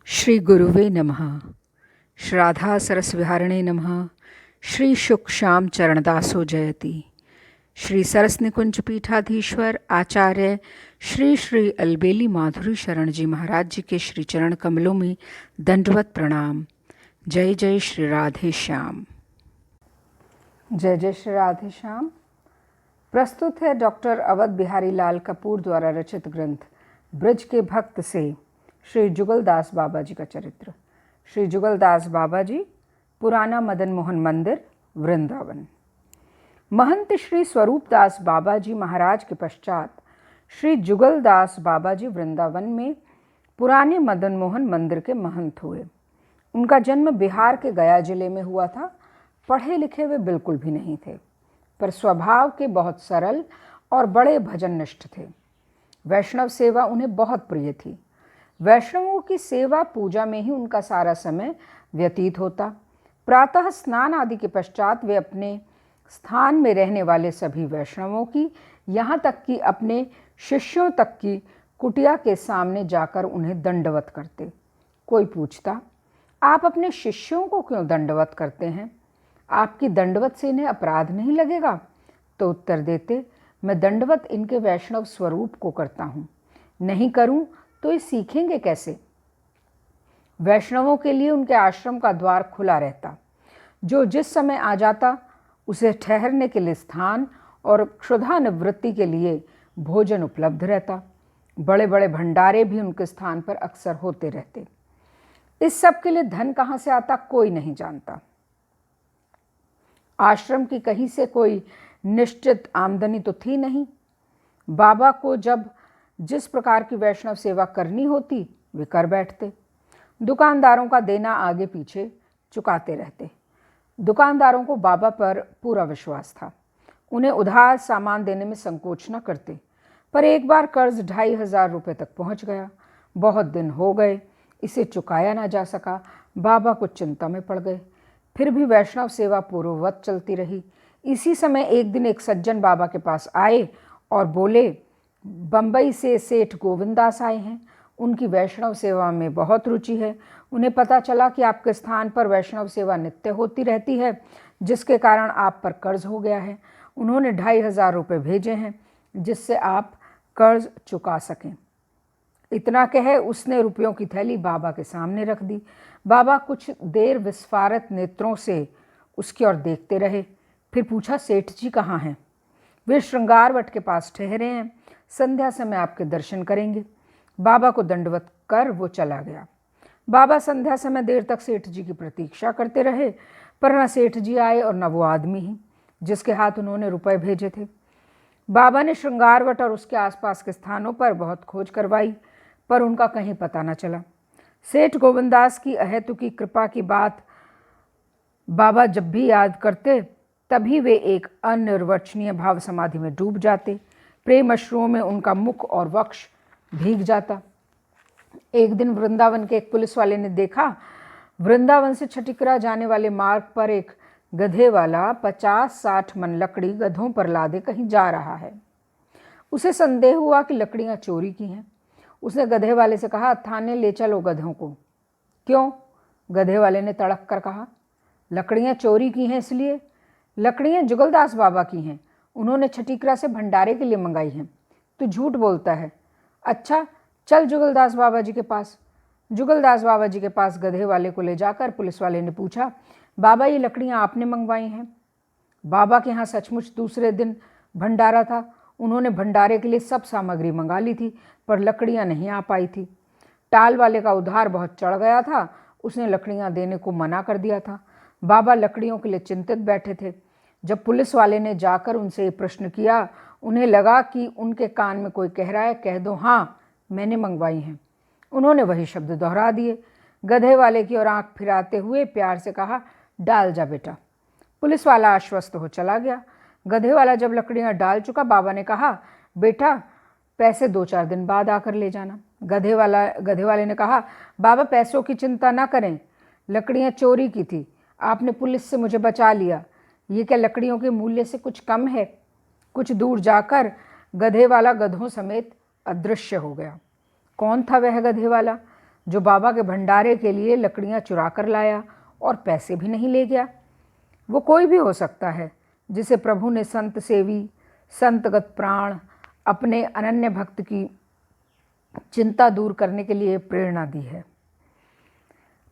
श्री गुरुवे नमः। श्राद्धा सरसविहारिणे नमः। श्री शुक श्याम चरणदासो जयति। श्री सरस निकुंज पीठाधीश्वर आचार्य श्री श्री अलबेली माधुरी शरण जी महाराज जी के श्री चरण कमलों में दंडवत प्रणाम। जय जय श्री राधे श्याम। जय जय श्री राधे श्याम। प्रस्तुत है डॉक्टर अवध बिहारी लाल कपूर द्वारा रचित ग्रंथ ब्रज के भक्त से श्री जुगलदास बाबा जी का चरित्र। श्री जुगलदास बाबा जी, पुराना मदन मोहन मंदिर, वृंदावन। महंत श्री स्वरूपदास बाबा जी महाराज के पश्चात श्री जुगलदास बाबा जी वृंदावन में पुराने मदन मोहन मंदिर के महंत हुए। उनका जन्म बिहार के गया जिले में हुआ था। पढ़े लिखे वे बिल्कुल भी नहीं थे, पर स्वभाव के बहुत सरल और बड़े भजननिष्ठ थे। वैष्णव सेवा उन्हें बहुत प्रिय थी। वैष्णवों की सेवा पूजा में ही उनका सारा समय व्यतीत होता। प्रातः स्नान आदि के पश्चात वे अपने स्थान में रहने वाले सभी वैष्णवों की, यहाँ तक कि अपने शिष्यों तक की कुटिया के सामने जाकर उन्हें दंडवत करते। कोई पूछता, आप अपने शिष्यों को क्यों दंडवत करते हैं? आपकी दंडवत से इन्हें अपराध नहीं लगेगा? तो उत्तर देते, मैं दंडवत इनके वैष्णव स्वरूप को करता हूँ, नहीं करूँ तो ये सीखेंगे कैसे? वैष्णवों के लिए उनके आश्रम का द्वार खुला रहता। जो जिस समय आ जाता उसे ठहरने के लिए स्थान और क्षुधा निवृत्ति के लिए भोजन उपलब्ध रहता। बड़े बड़े भंडारे भी उनके स्थान पर अक्सर होते रहते। इस सब के लिए धन कहाँ से आता कोई नहीं जानता। आश्रम की कहीं से कोई निश्चित आमदनी तो थी नहीं। बाबा को जब जिस प्रकार की वैष्णव सेवा करनी होती वे कर बैठते। दुकानदारों का देना आगे पीछे चुकाते रहते। दुकानदारों को बाबा पर पूरा विश्वास था। उन्हें उधार सामान देने में संकोच न करते। पर एक बार कर्ज 2500 रुपये तक पहुंच गया। बहुत दिन हो गए, इसे चुकाया ना जा सका। बाबा कुछ चिंता में पड़ गए। फिर भी वैष्णव सेवा पूर्ववत चलती रही। इसी समय एक दिन एक सज्जन बाबा के पास आए और बोले, बम्बई से सेठ गोविंदास आए हैं। उनकी वैष्णव सेवा में बहुत रुचि है। उन्हें पता चला कि आपके स्थान पर वैष्णव सेवा नित्य होती रहती है, जिसके कारण आप पर कर्ज हो गया है। उन्होंने 2500 रुपये भेजे हैं, जिससे आप कर्ज चुका सकें। इतना कहे उसने रुपयों की थैली बाबा के सामने रख दी। बाबा कुछ देर विस्फारित नेत्रों से उसकी ओर देखते रहे। फिर पूछा, सेठ जी कहाँ हैं? वे श्रृंगारवट के पास ठहरे हैं, संध्या समय आपके दर्शन करेंगे। बाबा को दंडवत कर वो चला गया। बाबा संध्या समय देर तक सेठ जी की प्रतीक्षा करते रहे, पर न सेठ जी आए और न वो आदमी ही जिसके हाथ उन्होंने रुपए भेजे थे। बाबा ने श्रृंगारवट और उसके आसपास के स्थानों पर बहुत खोज करवाई, पर उनका कहीं पता न चला। सेठ गोविंदास की अहेतुकी कृपा की बात बाबा जब भी याद करते तभी वे एक अनिर्वचनीय भाव समाधि में डूब जाते। प्रेम अश्रुओं में उनका मुख और वक्ष भीग जाता। एक दिन वृंदावन के एक पुलिस वाले ने देखा, वृंदावन से छटिकरा जाने वाले मार्ग पर एक गधे वाला 50-60 मन लकड़ी गधों पर लादे कहीं जा रहा है। उसे संदेह हुआ कि लकड़ियां चोरी की हैं। उसने गधे वाले से कहा, थाने ले चलो गधों को। क्यों? गधे वाले ने तड़क कर कहा, लकड़ियां चोरी की हैं इसलिए। लकड़ियां जुगलदास बाबा की हैं, उन्होंने छटिकरा से भंडारे के लिए मंगाई हैं। तू झूठ बोलता है। अच्छा, चल जुगलदास बाबा जी के पास। जुगलदास बाबा जी के पास गधे वाले को ले जाकर पुलिस वाले ने पूछा, बाबा ये लकड़ियां आपने मंगवाई हैं? बाबा के यहाँ सचमुच दूसरे दिन भंडारा था। उन्होंने भंडारे के लिए सब सामग्री मंगा ली थी, पर लकड़ियां नहीं आ पाई थी। टाल वाले का उधार बहुत चढ़ गया था, उसने लकड़ियां देने को मना कर दिया था। बाबा लकड़ियों के लिए चिंतित बैठे थे। जब पुलिस वाले ने जाकर उनसे ये प्रश्न किया, उन्हें लगा कि उनके कान में कोई कह रहा है, कह दो हाँ मैंने मंगवाई हैं। उन्होंने वही शब्द दोहरा दिए। गधे वाले की ओर आंख फिराते हुए प्यार से कहा, डाल जा बेटा। पुलिस वाला आश्वस्त हो चला गया। गधे वाला जब लकड़ियां डाल चुका, बाबा ने कहा, बेटा पैसे 2-4 दिन बाद आकर ले जाना। गधे वाले ने कहा, बाबा पैसों की चिंता ना करें, लकड़ियां चोरी की थी, आपने पुलिस से मुझे बचा लिया। ये क्या लकड़ियों के मूल्य से कुछ कम है? कुछ दूर जाकर गधे वाला गधों समेत अदृश्य हो गया। कौन था वह गधे वाला? जो बाबा के भंडारे के लिए लकड़ियाँ चुरा कर लाया और पैसे भी नहीं ले गया। वो कोई भी हो सकता है जिसे प्रभु ने संत सेवी, संतगत प्राण, अपने अनन्य भक्त की चिंता दूर करने के लिए प्रेरणा दी है।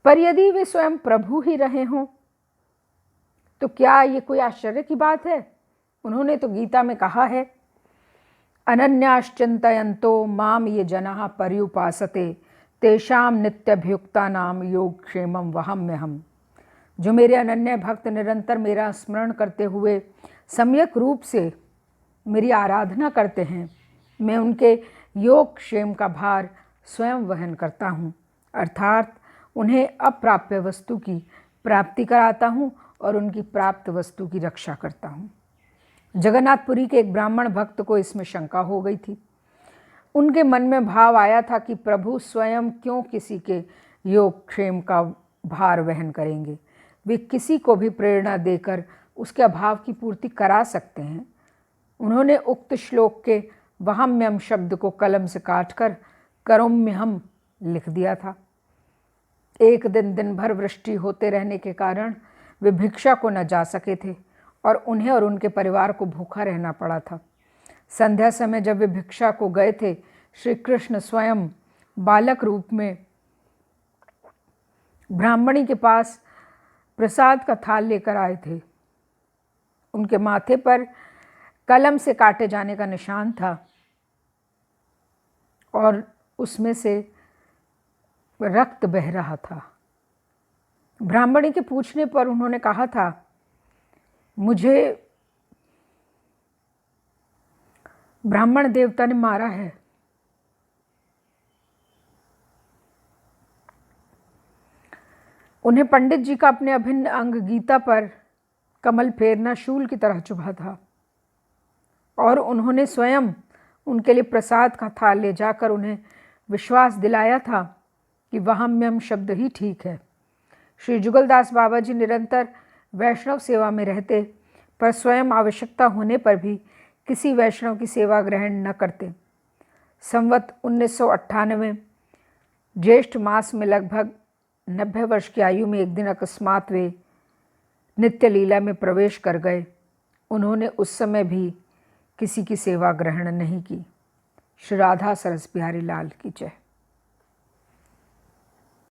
पर यदि वे स्वयं प्रभु ही रहे हों तो क्या ये कोई आश्चर्य की बात है? उन्होंने तो गीता में कहा है, अनन्याश्चिन्तयन्तो माम ये जनाः पर्युपासते तेषां नित्यभियुक्तानां योगक्षेमं वहाम्यहम्। जो मेरे अनन्य भक्त निरंतर मेरा स्मरण करते हुए सम्यक रूप से मेरी आराधना करते हैं, मैं उनके योग क्षेम का भार स्वयं वहन करता हूँ, अर्थात उन्हें अप्राप्य वस्तु की प्राप्ति कराता हूँ और उनकी प्राप्त वस्तु की रक्षा करता हूँ। जगन्नाथपुरी के एक ब्राह्मण भक्त को इसमें शंका हो गई थी। उनके मन में भाव आया था कि प्रभु स्वयं क्यों किसी के योग क्षेम का भार वहन करेंगे? वे किसी को भी प्रेरणा देकर उसके अभाव की पूर्ति करा सकते हैं। उन्होंने उक्त श्लोक के वहाम्यम शब्द को कलम से काटकर करोम्यहम लिख दिया था। एक दिन दिन भर वृष्टि होते रहने के कारण वे भिक्षा को न जा सके थे और उन्हें और उनके परिवार को भूखा रहना पड़ा था। संध्या समय जब वे भिक्षा को गए थे, श्री कृष्ण स्वयं बालक रूप में ब्राह्मणी के पास प्रसाद का थाल लेकर आए थे। उनके माथे पर कलम से काटे जाने का निशान था और उसमें से रक्त बह रहा था। ब्राह्मणी के पूछने पर उन्होंने कहा था, मुझे ब्राह्मण देवता ने मारा है। उन्हें पंडित जी का अपने अभिन्न अंग गीता पर कमल फेरना शूल की तरह चुभा था और उन्होंने स्वयं उनके लिए प्रसाद का थाल ले जाकर उन्हें विश्वास दिलाया था कि वहाम्यम शब्द ही ठीक है। श्री जुगलदास बाबा जी निरंतर वैष्णव सेवा में रहते, पर स्वयं आवश्यकता होने पर भी किसी वैष्णव की सेवा ग्रहण न करते। संवत 1998 ज्येष्ठ मास में लगभग 90 वर्ष की आयु में एक दिन अकस्मात वे नित्य लीला में प्रवेश कर गए। उन्होंने उस समय भी किसी की सेवा ग्रहण नहीं की। श्री राधा सरस बिहारी लाल की जय।